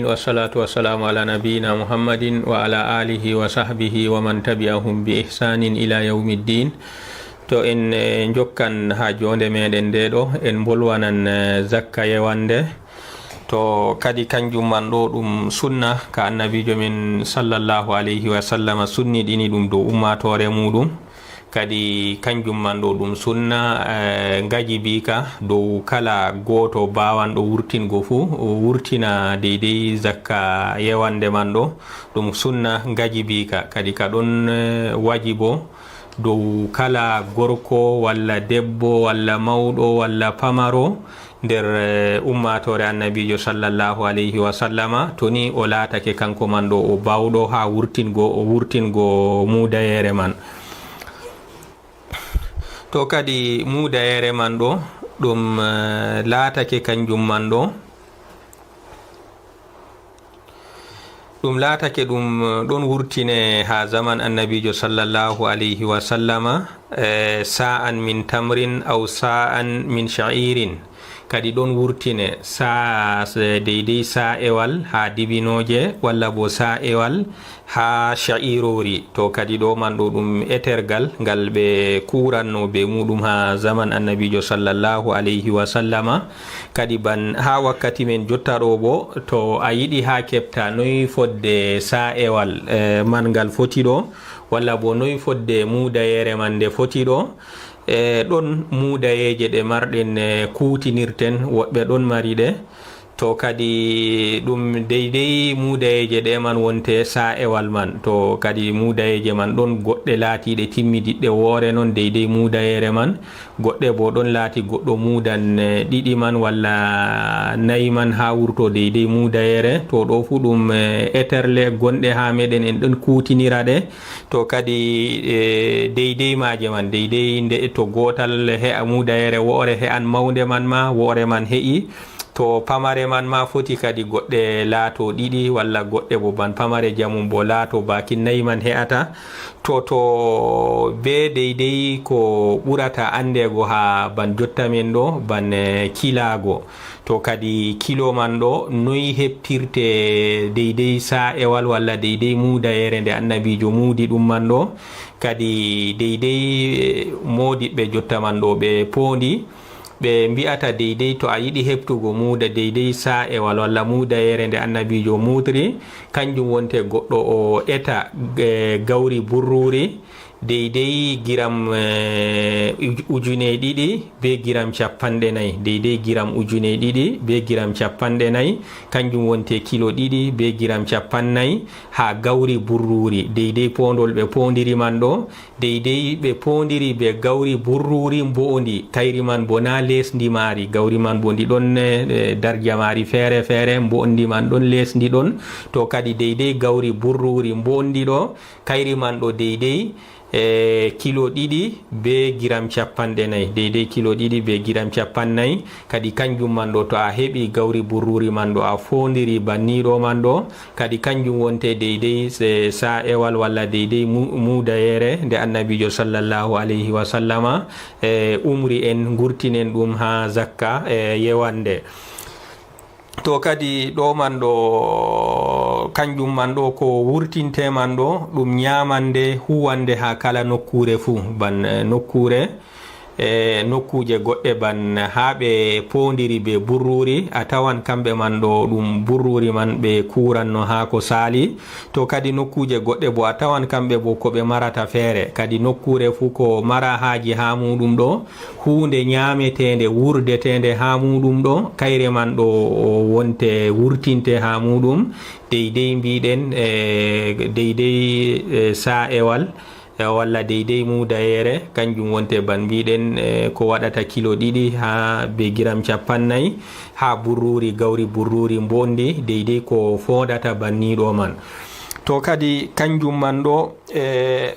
Wassalatu wassalamu ala nabiyina Muhammadin wa ala alihi wa sahbihi wa man tabi'ahum bi ihsanin ila yawmiddin. To en jokkan ha jonde meɗen ndeɗo en bolwanan zakka yewande to kadi kanjum man ɗo ɗum sunna ka annabijo min sallallahu alayhi wa sallam sunni ɗini ɗum dow ummatore muɗum. Kadi kanjum man ɗo ɗum sunna gaji bika dow kala goto bawanɗo wurtingo fu o wurtina deydey zakka yewande man ɗo ɗum sunna gaji bika. Kadi ka ɗon wajibo dow kala gorko walla debbo walla mawɗo walla pamaro nder ummatore annabijo sallallahu alayhi wa sallama to ni o latake kanko man ɗo o bawɗo ha wurtingo mudayere man. To kadi mudayere man ɗo ɗum laatake kanjum man ɗo ɗum laatake ɗum ɗon wurtine ha zaman annabijo sallallahu alayhi wa sallama sa'an min tamrin aw sa'an min sha'irin. Kadi ɗon wurtine sa deydey sa'ewal ha dibinoje walla bo sa'ewal ha sha'irori. To kadi ɗo man ɗo ɗum etergal ngal ɓe kuranno be muɗum ha zaman annabijo sallallahu alayhi wa sallama. Kadi ban ha wakkati men jotta ɗo bo to a yiɗi ha kepta noyi fodde sa'ewal man ngal foti ɗo walla bo noyi fodde mudayere man nde foti ɗo. Ɗon mudayeje ɗe marɗen kutinirten, woɓɓe ɗon mari ɗe. To kadi ɗum deydey mudayeje ɗe man wonte sa'ewal man. To kadi mudayeje man ɗon goɗɗe laatiɗe timmidiɗɗe woore noon deydey mudayere man, goɗɗe bo ɗon laati goɗɗo mudan ɗiɗi man walla nayi man ha wurto deydey mudayere. To ɗo fu ɗum eterle gonɗe ha meɗen en ɗon kutinira ɗe. To kadi deydey maje man deydey nde to gotal he'a mudayere woore he'an mawde man ma woore man he'i. To pamare man ma foti kadi goɗɗe laato ɗiɗi walla goɗɗe bo ban pamare jamum bo laato bakin nayi man he'ata. To be deydey ko ɓurata andego ha ban jotta men ɗo ban kilago. To kadi kilo man ɗo noyi heɓtirte deydey sa'ewal walla deydey mudayere nde annabijo mudi ɗum man ɗo. Kadi deydey modiɓɓe jotta man ɗo ɓe pondi ɓe mbi'ata deydey to a yiɗi heɓtugo muda deydey sa'ewal walla mudayere nde annabijo mudri, kanjum wonte goɗɗo o eta gawri burruri deydey giram ujune ɗiɗi be giram capanɗe nayyi, deydey giram ujune ɗiɗi be giram capanɗe nayyi, kanjum wonte kilo ɗiɗi be giram capannayyi ha gawri burruri. Deydey pondol ɓe pondiri man ɗo deydey ɓe pondiri be gawri burruri mbondi, kayri man bo na lesdi mari, gawri man bo ndi ɗon darja mari feere feere, mbondi man ɗon lesdi ɗon. To kadi deydey gawri burruri mbondi ɗo kayri man ɗo deydey kilo ɗiɗi be giram capanɗe nayyi, deydey kilo ɗiɗi be giram capannayyi. Kadi kanjum man ɗo to a heɓi gawri burruri man ɗo a fondiri banniɗo man ɗo kadi kanjum wonte deydey sa'ewal walla deydey mudayere nde annabijo sallallahu alayhi wa sallama umri en gurtinen ɗum ha zakka yewande. To kadi ɗo man ɗo kanjum man ɗo ko wurtinte man ɗo ɗum ñamande huwande ha kala nokkure fu, ban nokkure nokkuje goɗɗe ban ha ɓe pondiri be burruri a tawan kamɓe man ɗo ɗum burruri man ɓe kuranno ha ko sali. To kadi nokkuje goɗɗe bo a tawan kamɓe bo ko ɓe marata feere. Kadi nokkure fu ko mara haji ha muɗum ɗo hunde ñametende wurdetende ha muɗum ɗo kayre man ɗo wonte wurtinte ha muɗum deydey mbiɗen deydey sa'ewal walla deydey mudayere kanjum wonte ban mbiɗen ko waɗata kilo ɗiɗi ha be giram capannayyi ha burruri gawri burruri mbondi deydey ko fodata banniɗo man. To kadi kanjum man ɗo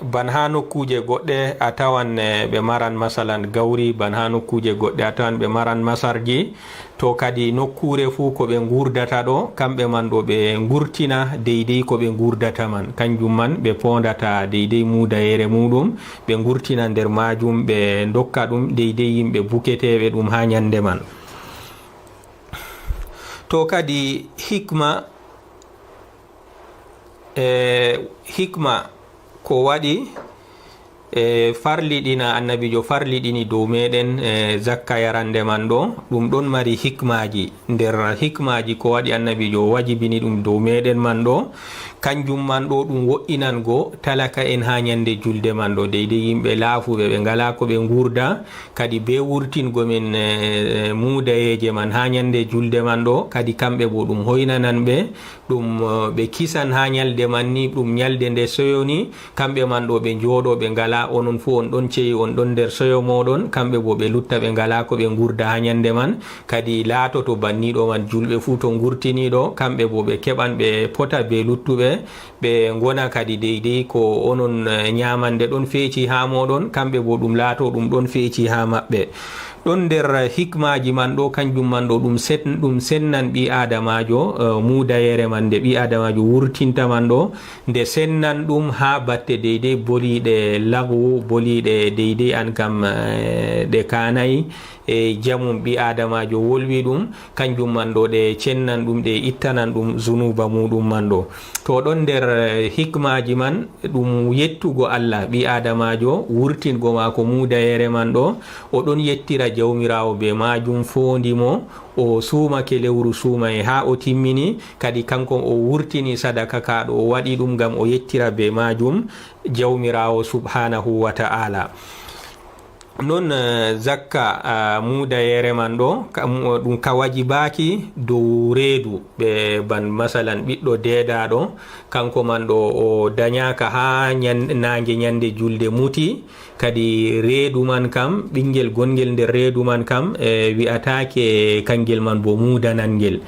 ban ha nokkuje goɗɗe a tawan ɓe maran masalan gawri, ban ha nokkuje goɗɗe a tawan ɓe maran masarji. To kadi nokkure fu ko ɓe gurdata ɗo kamɓe man ɗo ɓe gurtina deydey ko ɓe gurdata man, kanjum man ɓe pondata deydey mudayere muɗum ɓe gurtina nder majum ɓe dokka ɗum deydey yimɓe buketeɓe ɗum ha ñande man. To kadi hikma hikma ko waɗi farliɗina annabijo farliɗini dow meɗen zakka yarande man ɗo ɗum ɗon mari hikmaji. nder hikmaji ko waɗi annabijo wajibini ɗum dow meɗen man ɗo kanjum man ɗo ɗum wo'inango talaka en ha ñande julde man ɗo, deydey yimɓe laafuɓe ɓe ngala ko ɓe gurda, kadi be wurtingo men mudayeje man ha ñande julde man ɗo, kadi kamɓe bo ɗum hoynanan ɓe ɗum ɓe kisan ha ñalde man ni ɗum ñalde nde soyoni, kamɓe man ɗo ɓe jooɗo ɓe ngala, onon fu on ɗon ceyi on ɗon nder soyo moɗon, kamɓe bo ɓe lutta ɓe ngala ko ɓe gurda ha ñande man, kadi laatoto banniɗo man julɓe fu to gurtiniɗo kamɓe bo ɓe keɓan ɓe pota be luttuɓe ɓe gona kadi deydey ko onon ñamande ɗon feeci ha moɗon, kamɓe bo ɗum laato ɗum ɗon feeci ha maɓɓe. ɗon nder hikmaji man ɗo kanjum man ɗo ɗum sennan ɓi adamajo mudayere man nde ɓi adamajo wurtinta man ɗo, nde sennan ɗum ha batte deydey boliɗe lagu, boliɗe deydey an kam ɗe kanayi e jamum ɓi adamajo wolwi ɗum, kanjum man ɗo ɗe cennan ɗum, ɗe ittanan ɗum zunuba muɗum man ɗo. to ɗon nder hikmaji man ɗum yettugo Allah ɓi adamajo wurtingo mako mudayere man ɗo, oɗon yettira jawmirawo be majum fondimo, o sumake lewru sumaye ha o timmini, kadi kanko o wurtini sadaka kaɗo o waɗi ɗum gam o yettira be majum jawmirawo subhanahu wa ta'ala. non zakka mudayere man ɗo ɗum ka wajibaki dow reedu ɓe ban masalan ɓiɗɗo deedaɗo kanko man ɗo o dañaka ha nangue ñande julde muti, kadi reedu man kam ɓinguel gongel nder reedu man kam wi'atake kangel man bo mudanangel,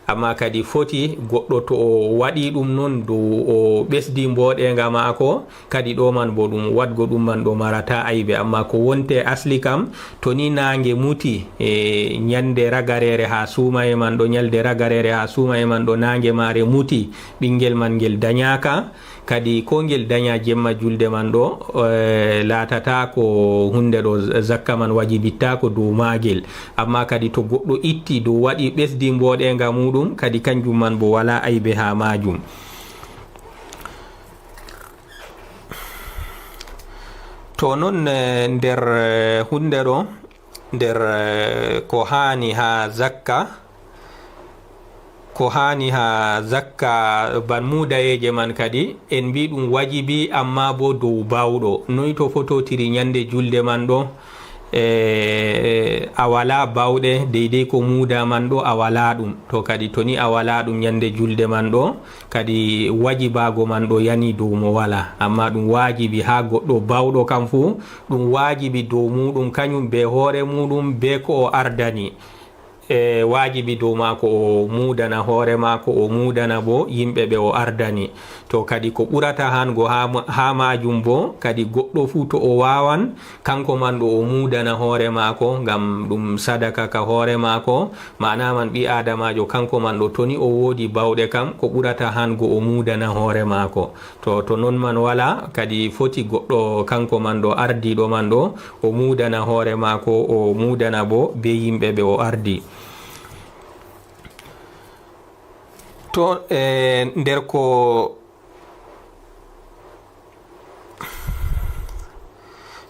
amma kadi foti goɗɗo to o waɗi ɗum noon dow o ɓesdi mboɗenga mako, kadi ɗo man bo ɗum wadgo ɗum man ɗo marata aybe, amma ko wonte asli kam to ni nangue muti e ñande ragarere ha suuma e man ɗo, ñalde ragarere ha suuma e man ɗo nangue mare muti, ɓinguel man ngel dañaka, kadi ko ngel daña jemma julde man ɗo latata ko hunde ɗo zakka man wajibittako dow magel, amma kadi to goɗɗo itti dow waɗi ɓesdi mboɗenga muɗum, kadi kanjum man bo wala aybe ha majum. to noon nder hunde ɗo nder ko hani ha zakka ban mudayeje man kadi en mbi ɗum wajibi, amma bo dow bawɗo. noy to fototiri ñande julde man ɗo a wala bawɗe deydey ko muda man ɗo a wala ɗum, to kadi to ni a wala ɗum ñande julde man ɗo kadi wajibago man ɗo yani dow mo wala, amma ɗum wajibi ha goɗɗo bawɗo kam fu ɗum wajibi dow muɗum kañum be hoore muɗum be ko o ardani, wajibi dow mako o mudana hoore mako, o mudana bo yimɓe ɓe o ardani. to kadi ko ɓurata hango ha majum bo kadi goɗɗo fu to o wawan kanko man ɗo o mudana hoore mako gam ɗum sadaka ka hoore mako, mana man ɓi adamajo kanko man ɗo toni o wodi bawɗe kam ko ɓurata hango o mudana hoore mako. to non man wala, kadi foti goɗɗo kanko man ɗo ardiɗo man ɗo o mudana hoore mako, o mudana bo be yimɓe ɓe o ardi. to nder ko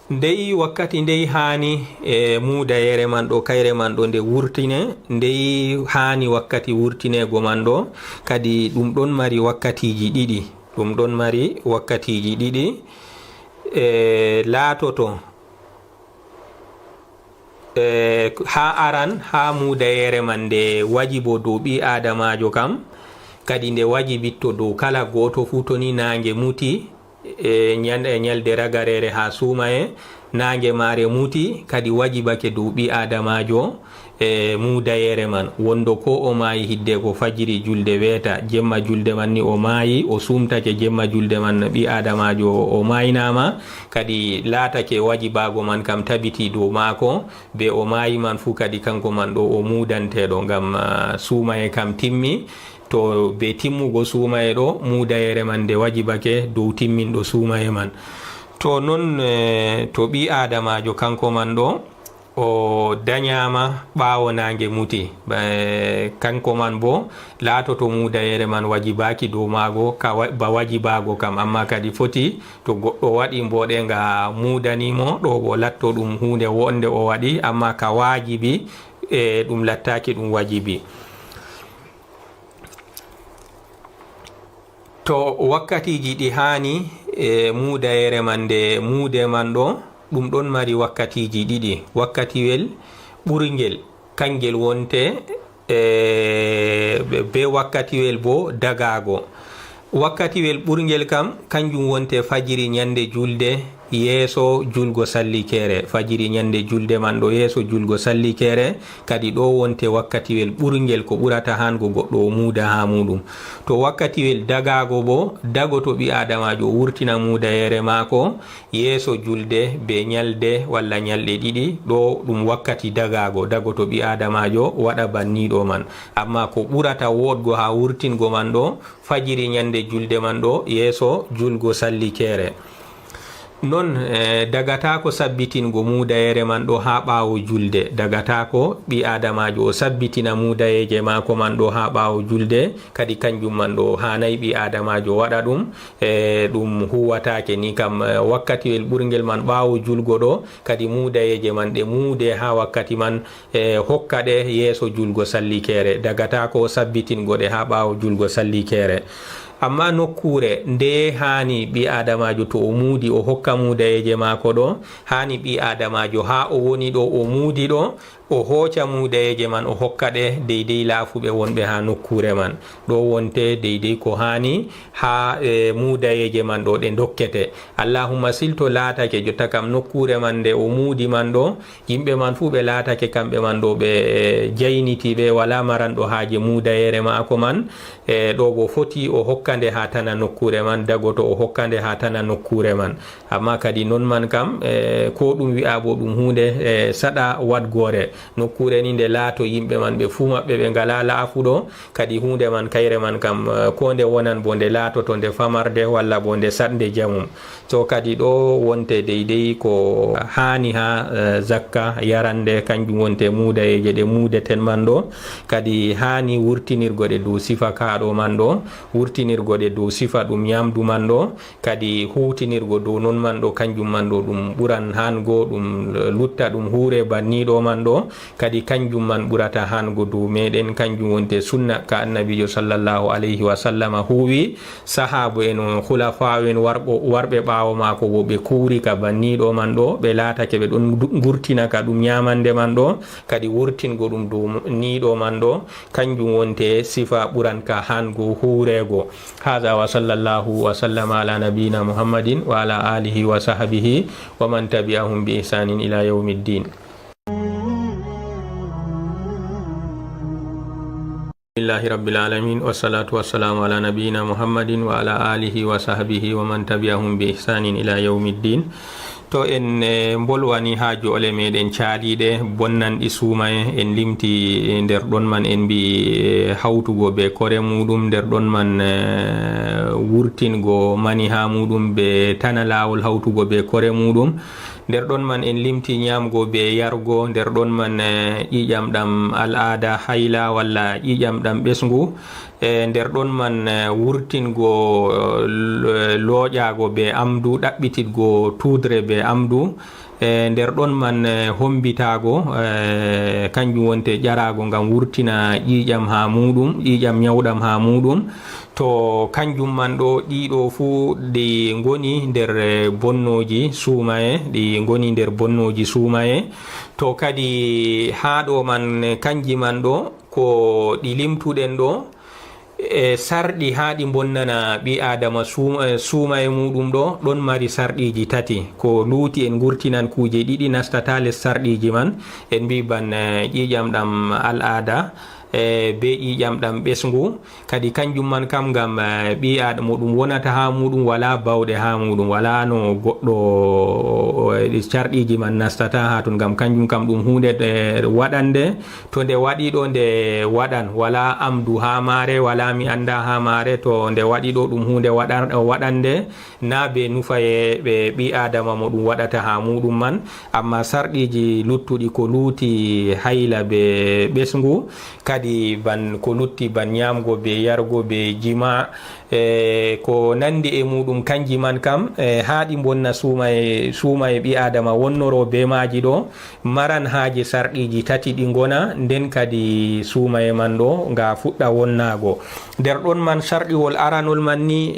ndey wakkati ndey hani mudayere man ɗo kayre man ɗo nde wurtine, ndey hani wakkati wurtinego man ɗo kadi ɗum ɗon mari wakkatiji ɗiɗi, laatoto ha aran ha mudayere man nde wajibo dow ɓi adamajo kam, kadi nde wajibitto dow kala goto fu to ni nangue muti ñalde ragarere ha suumaye nangue mare muti, kadi wajibake dow ɓi adamajo mudayere man, wondo ko o maayi hidde ko fajiri julde weeta jemma julde man ni o maayi, o sumtake jemma julde man ɓi adamajo o maynama, kadi laatake wajibago man kam tabiti dow maako, be o maayi man fu kadi kanko man ɗo o mudanteɗo gam suumaye kam timmi. to be timmugo suumaye ɗo mudayere man nde wajibake dow timminɗo suumaye man. to non to ɓi adamajo kanko man ɗo o dañama ɓawo nangue muti kanko man bo latoto mudayere man wajibaki dow mago ba wajibago kam, amma kadi foti to goɗɗo waɗi mboɗenga mudanimo ɗo bo latto ɗum hunde wonde o waɗi, amma ka wajibi ɗum lattaki ɗum wajibi. to wakkatiji ɗi hani mudayere man nde muude man ɗo ɗum ɗon mari wakkatiji ɗiɗi. wakkatiwel ɓurgel kangel wonte be wakkatiwel bo dagago. wakkatiwel ɓurgel kam kanjum wonte fajiri ñande julde yeeso julgo sallikere. fajiri ñande julde man ɗo yeeso julgo sallikere kadi ɗo wonte wakkatiwel ɓurgel ko ɓurata hango goɗɗo o muuda ha muɗum. to wakkatiwel dagago bo dagoto ɓi adamajo wurtina mudayere mako yeeso julde be ñalde walla ñalɗe ɗiɗi, ɗo ɗum wakkati dagago dagoto ɓi adamajo waɗa banniɗo man. amma ko ɓurata wodgo ha wurtingo man ɗo fajiri ñande julde man ɗo yeeso julgo sallikere. non dagatako sabbitingo mudayere man ɗo ha ɓawo julde, dagatako ɓi adamajo o sabbitina mudayeje mako man ɗo ha ɓawo julde, kadi kanjum man ɗo hanayi ɓi adamajo waɗa ɗum ɗum huwatake ni kam. wakkatiwel ɓurgel man ɓawo julgo ɗo kadi mudayeje man ɗe muude ha wakkati man hokka ɗe yeeso julgo sallikere, dagatako sabbitingo ɗe ha ɓawo julgo sallikere. amma nokkure nde hani ɓi adamajo to o muudi o hokka mudayeje mako ɗo, hani ɓi adamajo ha o woni ɗo o muudi ɗo o hooca mudayeje man o hokka ɗe deydey laafuɓe wonɓe ha nokkure man. ɗo wonte deydey ko hani ha mudayeje man ɗo ɗe dokkete. allahumma silto laatake jotta kam nokkure man nde o muudi man ɗo yimɓe man fu ɓe laatake kamɓe man ɗo ɓe jaynitiɓe wala maranɗo haaje mudayere mako man, ɗo bo foti o hokkande ha tana nokkure man, dagoto o hokkande ha tana nokkure man. amma kadi non man kam ko ɗum wi'a bo ɗum hunde saɗa wadgore. nokkure ni nde laato yimɓe man ɓe fuu maɓɓe ɓe ngala laafuɗo, kadi hunde man kayre man kam ko nde wonan bo nde laatoto nde famarde walla bo nde saɗde jamum. so kadi ɗo wonte deydey ko hani ha zakka yarande kanjum wonte mudayeje ɗe mudeten man ɗo, kadi hani wurtinirgoɗe dow sifa kaɗo man ɗo, wurtinirgoɗe dow sifa ɗum ñamdu man ɗo, kadi hutinirgo dow non man ɗo kanjum man ɗo ɗum ɓuran hango ɗum lutta ɗum huure banniɗo man ɗo, kadi kanjum man ɓurata hango dow meɗen. kanjum wonte sunna ka annabijo sallallahu alayhi wa sallama huwi. sahabo en khulafa en warɓe ɓawo mako bo ɓe kuuri ka banniɗo man ɗo, ɓe laatake ɓe ɗon gurtina ka ɗum ñamande man ɗo, kadi wurtingo ɗum dow niɗo man ɗo, kanjum wonte sifa ɓuran ka hango huurego. hadha wa sallallahu wa sallama ala nabiyina muhammadin wa ala alihi wa sahbihi wa man tabi'ahum bi ihsanin ila yawmiddin. Alhamdulillahi rabbil alamin wassalatu wassalamu ala nabiyyina muhammadin wa ala alihi wa sahbihi wa man tabi'ahum bi ihsanin ila yawmiddin. to en bolwani ha joole meɗen caaliɗe bonnanɗi suumaye en limti nder ɗon man en mbi hawtugo be kore muɗum, nder ɗon man wurtingo mani ha muɗum be tana lawol hawtugo be kore muɗum, nder ɗon man en limti ñamgo be yargo, nder ɗon man ƴiƴam ɗam al'ada hayla walla ƴiƴam ɗam ɓesngu, nder ɗon man wurtingo looƴago be amdu, ɗaɓɓititgo tudre be amdu, nder ɗon man hombitago kanjum wonte ƴarago ngam wurtina ƴiƴam ha muɗum, ƴiƴam ñawɗam ha muɗum. to kanjum man ɗo ɗiɗo fuu ɗi ngoni nder bonnoji suumaye, ɗi ngoni nder bonnoji suumaye. to kadi ha ɗo man kanji man ɗo ko ɗi limtuɗen ɗo sarɗi ha ɗi bonnana ɓi adama suumaye muɗum ɗo ɗon mari sarɗiji tati. ko luuti en gurtinan kuje ɗiɗi nastata les sarɗiji man, en mbi ban ƴiƴam ɗam al'ada be ƴiƴam ɗam ɓesngu kadi kanjum man kam ngam ɓi adama ɗum wonata ha muɗum wala bawɗe ha muɗum, wala no goɗɗo carɗiji man nastata ha ton, ngam kanjum kam ɗum hunde waɗande. To nde waɗi ɗo nde waɗan, wala amdu ha mare, wala mi anda ha mare. To nde waɗi ɗo ɗum hunde waɗande na be nufaye ɓe ɓi adama mo ɗum waɗata ha muɗum man. Amma sarɗiji luttuɗi ko luti hayla be ɓesngu, kadi ban ko lutti ban nyamgo be yargo be jima ko nandi e muɗum, kanji man kam haɗi bonna sumaye ɓi adama wonnoro be maji ɗo maran haji sarɗiji tati ɗi gona, nden kadi sumaye man ɗo nga fuɗɗa wonnago. nder ɗon man sarɗiwol aranol man ni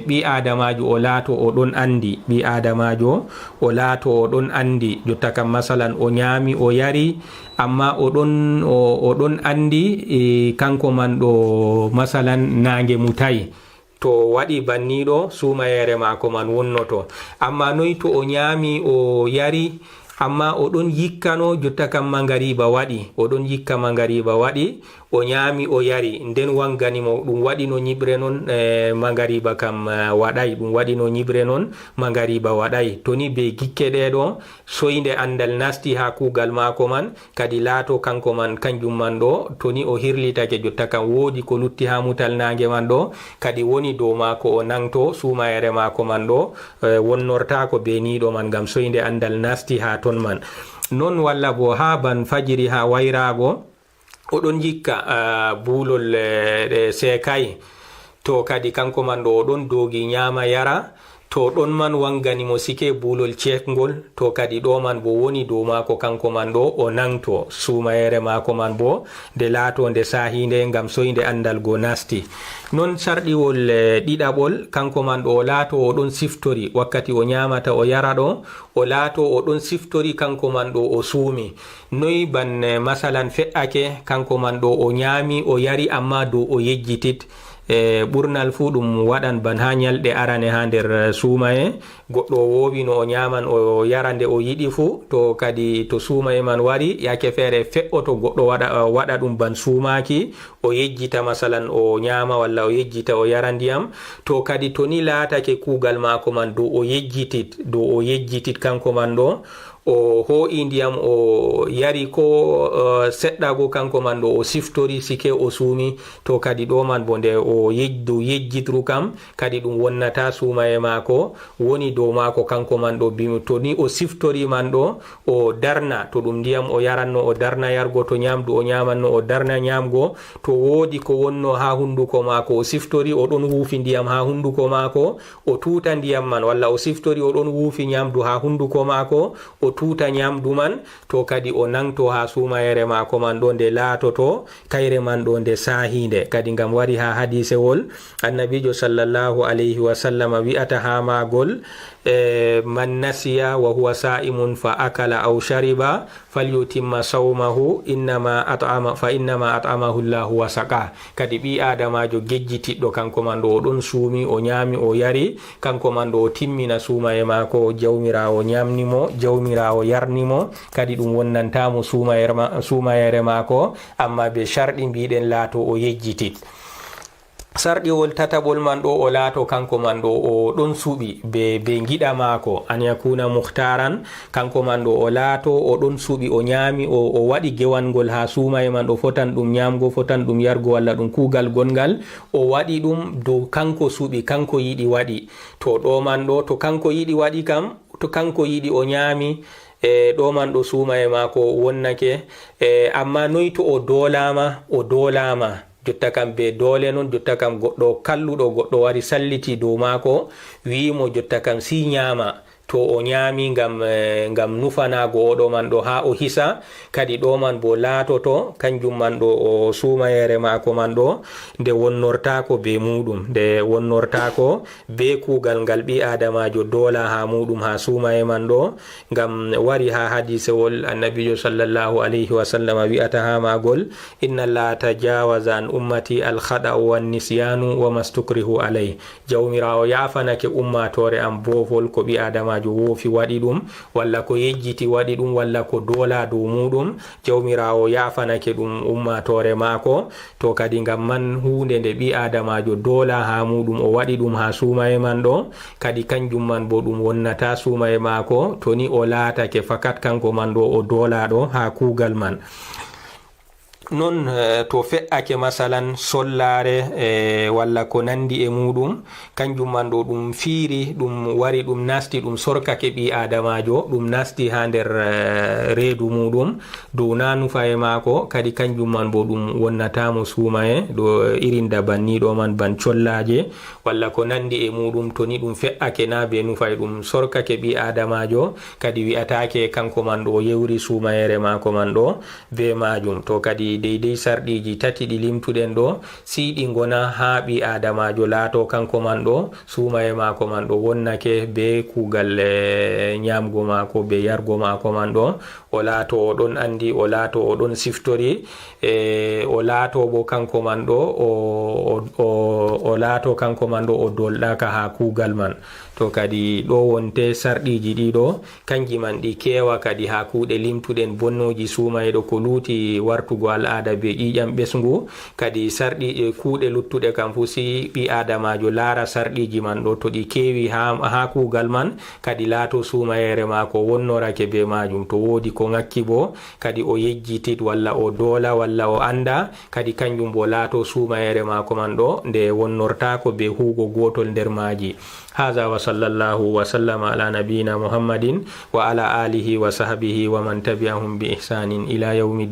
ɓi adamajo o laato o ɗon andi, ɓi adamajo o laato o ɗon andi jotta kam masalan o nyami o yari, amma o ɗon andi kanko man ɗo masalan nange mutayi. To waɗi banniɗo sumayere mako man wonnoto. Amma noyi to o nyami o yari amma o ɗon yikkano jotta kam mangariba waɗi, o ɗon yikka mangariba waɗi, o nyami o yari, nden wanganimo ɗum waɗi no ñibre non mangariba kam waɗay, ɗum waɗi no ñibre non mangariba waɗay. To ni be gikke ɗeɗo soyde andal nasti ha kugal mako man, kadi laato kanko man kanjum man ɗo to ni o hirlitake jotta kam wodi ko lutti ha mutal nange man ɗo, kadi woni dow mako o nangto sumayere mako man ɗo wonnortako be niɗo man, ngam soyde andal nasti ha ton man. Non walla bo ha ban fajiri ha wayrago oɗon jikka bulol sekay, to kadi kanko man ɗo oɗon dogi nyama yara, to ɗon man wangani mo sike bulol cekgol, to kadi ɗo man bo woni dow mako kanko man ɗo o nangto sumayere mako man bo nde laato nde sahinde, ngam soyde andal go nasti. Non sarɗiwol ɗiɗaɓol kanko man ɗo o laato o ɗon siftori wakkati o nyamata o yara ɗo, o laato o ɗon siftori kanko man ɗo o suumi. Noyi ban masalan fe'ake kanko man ɗo o nyami o yari amma dow o yejjitit. ɓurnal fu ɗum waɗan ban ha nyalɗe arane ha nder sumaye, goɗɗo wowi no o nyaman o yara nde o yiɗi fu, to kadi to sumaye man wari yake feere fe'oto goɗɗo waɗa ɗum ban sumaki, o yejjita masalan o nyama walla o yejjita o yara ndiyam, to kadi to ni laatake kugal mako man dow o yejjitit kanko man ɗo o ho'i ndiyam o yari ko seɗɗa go kanko man ɗo o siftori sike o suumi, to kadi ɗo man bo nde o yejjitru kam kadi ɗum wonnata sumaye mako woni dow mako kanko man ɗo. To ni o siftori man ɗo o darna, to ɗum ndiyam o yaranno o darna yargo, to nyamdu o nyamanno o darna nyamgo, to wodi ko wonno ha hunduko mako o siftori o ɗon wuufi ndiyam ha hunduko mako o tuta ndiyam man, walla o siftori o ɗon wuufi nyamdu ha hunduko mako o tuta nyamdu man, to kadi o nangto ha sumayere mako man ɗo nde laatoto kayre man ɗo nde sahinde. Kadi ngam wari ha hadisewol annabijo sallallahu alayhi wa sallam wi'ata ha magol man nasiya wa huwa sa'imun fa akala aw shariba falyutimma sawmahu fa innama at'amahu Allahu wa saqa. Kadi ɓi adamajo gejjitiɗɗo kanko man ɗo o ɗon suumi o nyami o yari, kanko man ɗo o timmina sumaye mako, jawmirawo nyamnimo, jawmirawo yarnimo, kadi ɗum wonnantamo sumayere mako, amma be sharɗi mbiɗen laato o yejjitit. sarɗiwol tataɓol man ɗo o laato kanko man ɗo o ɗon suɓi be giɗa mako, an yakuna muhtaran, kanko man ɗo o laato o ɗon suɓi o nyami o waɗi gewangol ha sumaye man ɗo, fotan ɗum nyamgo, fotan ɗum yargo, walla ɗum kugal gongal o waɗi ɗum dow kanko suɓi, kanko yiɗi waɗi. To ɗo man ɗo to kanko yiɗi waɗi kam, to kanko yiɗi o nyami ɗo man ɗo sumaye mako wonnake. Amma noyi to o dolama jotta kam be dole non, jotta kam goɗɗo kalluɗo goɗɗo wari salliti dow mako wimo jotta kam si nyama, to o nyami ngam nufanago oɗo man ɗo ha o hisa, kadi ɗo man bo laatoto kanjum man ɗo o sumayere mako man ɗo nde wonnortako be muɗum, nde wonnortako be kugal ngal ɓi adamajo dola ha muɗum ha sumaye man ɗo. Ngam wari ha hadisewol annabijo sallallahu alayhi wa sallam wi'ata ha magol inna allaha tajawaza an ummati al khada'u wan nisyanu wa mastukrihu alayh. Jawmirawo yafanake ummatore am bofol ko ɓi adamajo adamajo woofi waɗi ɗum walla ko yejjiti waɗi ɗum walla ko dola dow muɗum jawmirawo yafanake ɗum ummatore maako to kadi ngam man hunde nde ɓi adamajo dola ha muɗum o waɗi ɗum ha sumaye man ɗo kadi kanjum man bo ɗum wonnata sumaye maako to ni o laatake fakat kanko man ɗo o dolaɗo ha kugal man. Non to fe'ake masalan sollare walla ko nandi e muɗum kanjum man ɗo ɗum fiiri ɗum wari ɗum nasti ɗum sorkake ɓi adamajo ɗum nasti ha nder reedu muɗum dow na nufaye maako kadi kanjum man bo ɗum wonnatamo sumaye ɗo irin dabanniɗo man ban collaje walla ko nandi e muɗum to ni ɗum fe'ake na be nufay ɗum sorkake ɓi adamajo kadi wi'atake kanko man ɗo yewri sumayere maako man ɗo be majum. To kadi deydey sarɗiji tati ɗi limtuɗen ɗo siɗi gona ha ɓi adamajo laato kanko man ɗo sumaye maako man ɗo wonnake be kugal ñamgo maako be yargo maako man ɗo o laato o ɗon andi o laato o ɗon siftori o laato bo kanko man ɗo o laato kanko man ɗo o dolɗaka ha kugal man. To kadi ɗo wonte sarɗiji ɗiɗo kanji man ɗi kewa kadi ha kuuɗe limtuɗen bonnoji sumayɗo ko luuti wartugo al'ada be ƴiƴam ɓesngu kadi sarɗi kuuɗe luttuɗe kam fu si ɓi adamajo laara sarɗiji man ɗo to ɗi kewi ha kuugal man kadi laato sumayere mako wonnorake be majum to woodi ko ngakki bo kadi o yejjitit walla o doola walla o anda kadi kanjum bo laato sumayere mako man ɗo nde wonnortako be huugo gotol nder maji. هذا وصلى الله وسلم على نبينا محمد وعلى آله وصحبه ومن تبعهم بإحسان إلى يوم الدين.